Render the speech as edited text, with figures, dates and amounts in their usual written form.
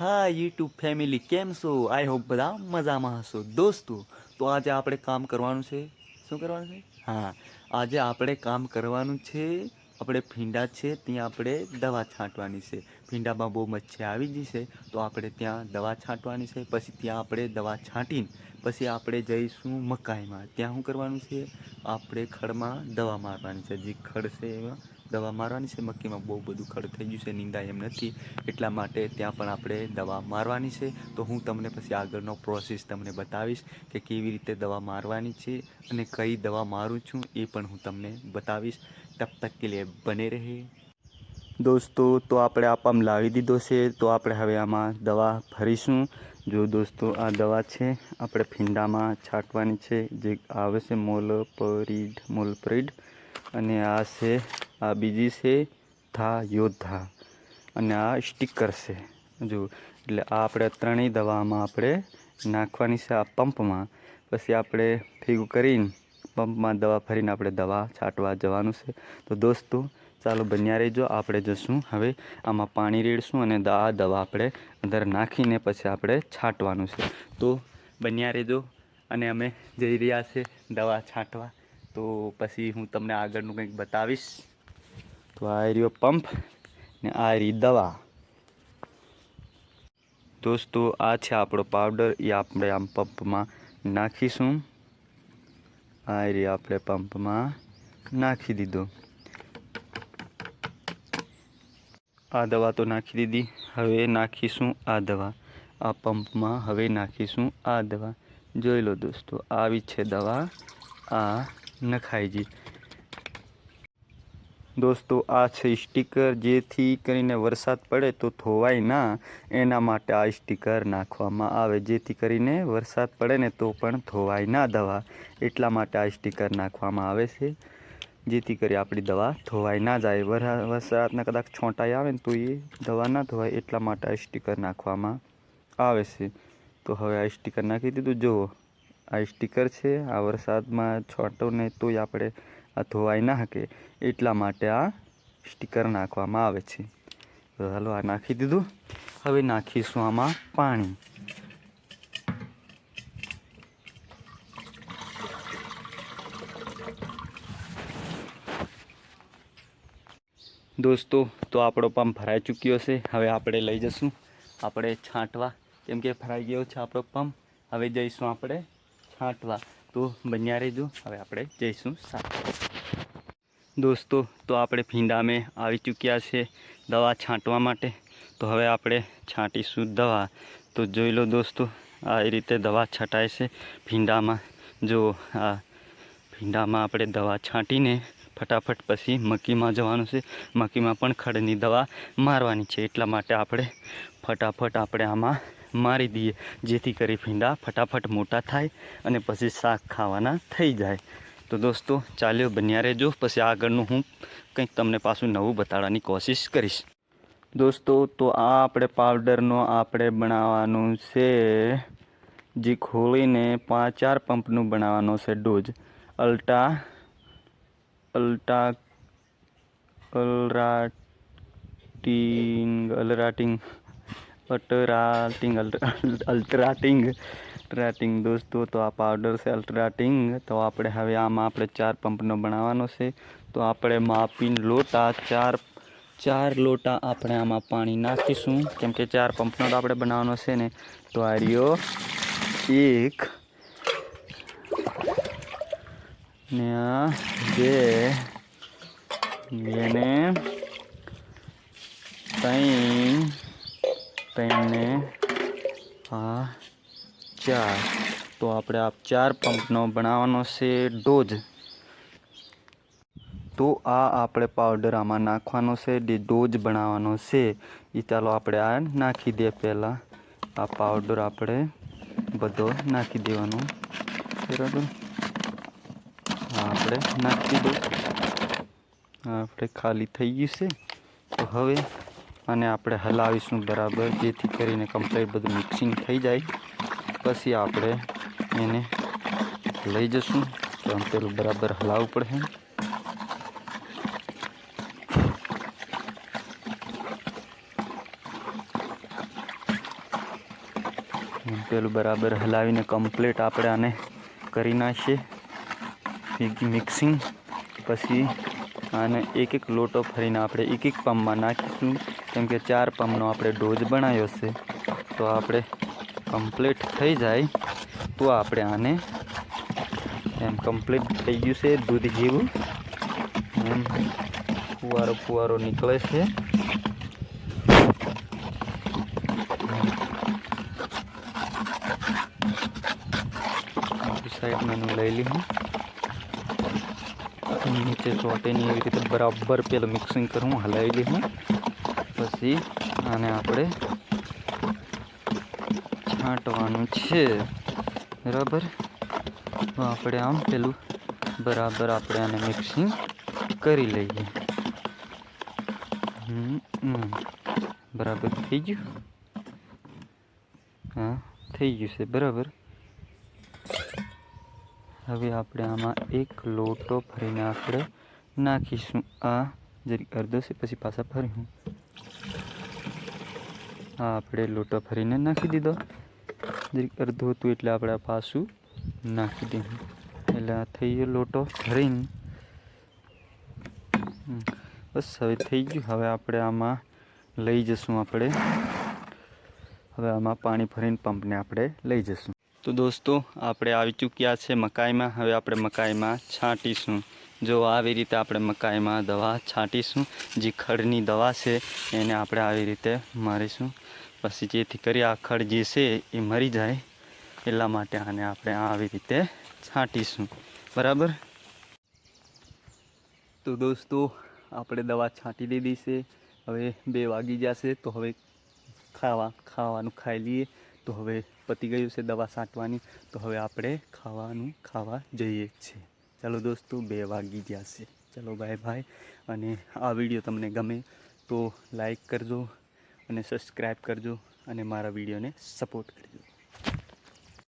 હા YouTube family કેમ છો? આઈ હોપ બધા મજામાં હશો. દોસ્તો તો આજે આપણે કામ કરવાનું છે. શું કરવાનું છે? હા, આજે આપણે કામ કરવાનું છે. આપણે ભીંડા છે ત્યાં આપણે દવા છાંટવાની છે. ભીંડામાં બહુ મચ્છી આવી જશે તો આપણે ત્યાં દવા છાંટવાની છે. પછી ત્યાં આપણે દવા છાંટીને પછી આપણે જઈશું મકાઈમાં. ત્યાં શું કરવાનું છે? આપણે ખડમાં દવા મારવાની છે. જે ખડ છે એમાં દવા મારવાની છે. મક્કીમાં બહુ બધું ખડ થઈ ગયું છે, નિંદાય એમ નથી. એટલા માટે ત્યાં પણ આપણે દવા મારવાની છે. તો હું તમને પછી આગળનો પ્રોસેસ તમને બતાવીશ કે કેવી રીતે દવા મારવાની છે અને કઈ દવા મારું છું એ પણ હું તમને બતાવીશ. તબ તક કે લીએ બને રહે. દોસ્તો તો આપણે આપામ લાવી દીધો છે. તો આપણે હવે આમાં દવા ભરીશું. જો દોસ્તો આ દવા છે આપણે ભીંડામાં છાંટવાની છે. જે આવે છે મોલપરીડ અને આ છે, આ બીજી છે થા યોદ્ધા અને આ સ્ટીકર છે. જો એટલે આ આપણે ત્રણેય દવામાં આપણે નાખવાની છે આ પંપમાં. પછી આપણે ભેગું કરીને પંપમાં દવા ભરીને આપણે દવા છાંટવા જવાનું છે. તો દોસ્તો ચાલો બન્યા રહેજો. આપણે જશું હવે આમાં પાણી રેડશું અને આ દવા આપણે અંદર નાખીને પછી આપણે છાંટવાનું છે. તો બન્યા રહેજો અને અમે જઈ રહ્યા છે દવા છાંટવા. તો પછી હું તમને આગળનું કંઈક બતાવીશ. તો આ રહ્યો પંપ ને આ રહી દવા. દોસ્તો આ છે આપણો પાવડર, એ આપણે આમ પંપમાં નાખીશું. આ રહી આપણે પંપમાં નાખી દીધો. આ દવા તો નાખી દીધી. હવે નાખીશું આ દવા આ પંપમાં. હવે નાખીશું આ દવા. જોઈ લો દોસ્તો, આવી છે દવા, આ નખાઈ ગઈ. દોસ્તો આ છે સ્ટીકર, જેથી કરીને વરસાદ પડે તો ધોવાય ના એના માટે આ સ્ટીકર નાખવામાં આવે. જેથી કરીને વરસાદ પડે ને તો પણ ધોવાય ના દવા, એટલા માટે આ સ્ટીકર નાખવામાં આવે છે. જેથી કરી આપણી દવા ધોવાઈ ના જાય. વરસાદના કદાચ છોંટાઈ આવે ને તો એ દવા ના ધોવાય, એટલા માટે આ સ્ટીકર નાખવામાં આવે છે. તો હવે આ સ્ટીકર નાખી દીધું. જુઓ આ સ્ટીકર છે. આ વરસાદમાં છોંટો ને તોય આપણે આ ધોવાઈ ના શકે, એટલા માટે આ સ્ટીકર નાખવામાં આવે છે. તો ચાલો આ નાખી દીધું. હવે નાખીશું આમાં પાણી. દોસ્તો તો આપણો પંપ ભરાઈ ચૂક્યો છે. હવે આપણે લઈ જઈશું આપણે છાંટવા, કેમ કે ભરાઈ ગયો છે આપણો પંપ. હવે જઈશું આપણે છાંટવા. તો બન્યા રહેજો. હવે આપણે જઈશું છાંટવા. દોસ્તો તો આપણે ભીંડામાં આવી ચૂક્યા છે દવા છાંટવા માટે. તો હવે આપણે છાંટીશું દવા. તો જોઈ લો દોસ્તો, આ રીતે દવા છટાય છે ભીંડામાં. જો આ ભીંડામાં આપણે દવા છાંટીને ફટાફટ પછી મક્કીમાં જવાનું છે. મક્કીમાં પણ ખડની દવા મારવાની છે. એટલા માટે આપણે ફટાફટ આપણે આમાં મારી દઈએ, જેથી કરી ભીંડા ફટાફટ મોટા થાય અને પછી શાક ખાવાના થઈ જાય. તો દોસ્તો ચાલ્યો બન્યા રહેજો. પછી આગળનું હું કંઈક તમને પાછું નવું બતાવવાની કોશિશ કરીશ. દોસ્તો તો આ આપણે પાવડરનો આપણે બનાવવાનું છે, જે ખોલીને 4 પંપનું બનાવવાનો છે ડોઝ. અલ્ટ્રાટિંગ દોસ્તો તો આ પાવડર છે અલ્ટ્રાટિંગ. તો આપણે હવે આમાં આપણે 4 પંપનો બનાવવાનો છે. તો આપણે માપીને લોટા 4 લોટા આપણે આમાં પાણી નાખીશું, કેમ કે 4 પંપનો તો આપણે બનાવવાનો છે ને. તો આ રહ્યો 1 ને આ 2 ને 3 ને આ 4. તો આપણે આ 4 પંપનો બનાવવાનો છે ડોઝ. તો આ આપણે પાવડર આમાં નાખવાનો છે, ડોઝ બનાવવાનો છે. એ ચાલો આપણે આ નાખી દે. પહેલાં આ પાવડર આપણે બધો નાખી દેવાનો, બરાબર. આપણે નાખી દો. આપણે ખાલી થઈ ગયું છે. તો હવે આને આપણે હલાવીશું બરાબર, જેથી કરીને કમ્પ્લીટ બધું મિક્સિંગ થઈ જાય. પછી આપણે એને લઈ જશું. તો આમ પેલું બરાબર હલાવવું પડે. પેલું બરાબર હલાવીને કમ્પ્લીટ આપણે આને કરી નાખીએ મિક્સિંગ. પછી આને એક એક લોટો ફરીને આપણે એક એક પંપમાં નાખીશું, કેમ કે 4 પંપનો આપણે ડોઝ બનાવ્યો છે. તો આપણે કમ્પ્લીટ થઈ જાય તો આપણે આને એમ કમ્પ્લીટ થઈ ગયું છે દૂધ જેવું, એમ ફુવારો ફુવારો નીકળે છે. સાઈડમાં લઈ લીધું, નીચે ચોટેની એવી રીતે બરાબર પેલું મિક્સિંગ કરવું, હલાવી લીધું. પછી આને આપણે છાંટવાનું છે, બરાબર. તો આપણે આમ પેલું બરાબર આપણે આને મિક્સિંગ કરી લઈએ. બરાબર થઈ ગયું. હા, થઈ ગયું છે બરાબર. હવે આપણે આમાં એક લોટો ફરીને આપણે નાખીશું. આ જરીક અડધો છે, પછી પાછા ફરીશું. હા, આપણે લોટો ફરીને નાખી દીધો. જરીક અડધું હતું એટલે આપણે પાછું નાખી દીધું. એટલે આ થઈ ગયો લોટો ફરીને. બસ હવે થઈ ગયું. હવે આપણે આમાં લઈ જશું. હવે આમાં પાણી ભરીને પંપને આપણે લઈ જશું. તો દોસ્તો, આપણે આવી ચૂક્યા છે મકાઈમાં. હવે આપણે મકાઈમાં છાંટીશું. જો આવી રીતે આપણે મકાઈમાં દવા છાંટીશું. જે ખડની દવા છે એને આપણે આવી રીતે મારીશું. પછી જેથી કરી આ ખડ જે છે એ મરી જાય, એટલા માટે આને આપણે આવી રીતે છાંટીશું, બરાબર. તો દોસ્તો, આપણે દવા છાંટી દીધી છે. હવે 2 વાગી જશે, તો હવે ખાવાનું ખાઈ લઈએ. તો હવે પતી ગયું છે દવા છાંટવાની. તો હવે આપણે ખાવાનું ખાવા જઈએ છીએ. ચાલો દોસ્તો, 2 વાગી જશે. ચાલો બાય બાય. અને આ વિડીયો તમને ગમે તો લાઈક કરજો અને સબસ્ક્રાઈબ કરજો અને મારા વિડીયોને સપોર્ટ કરજો.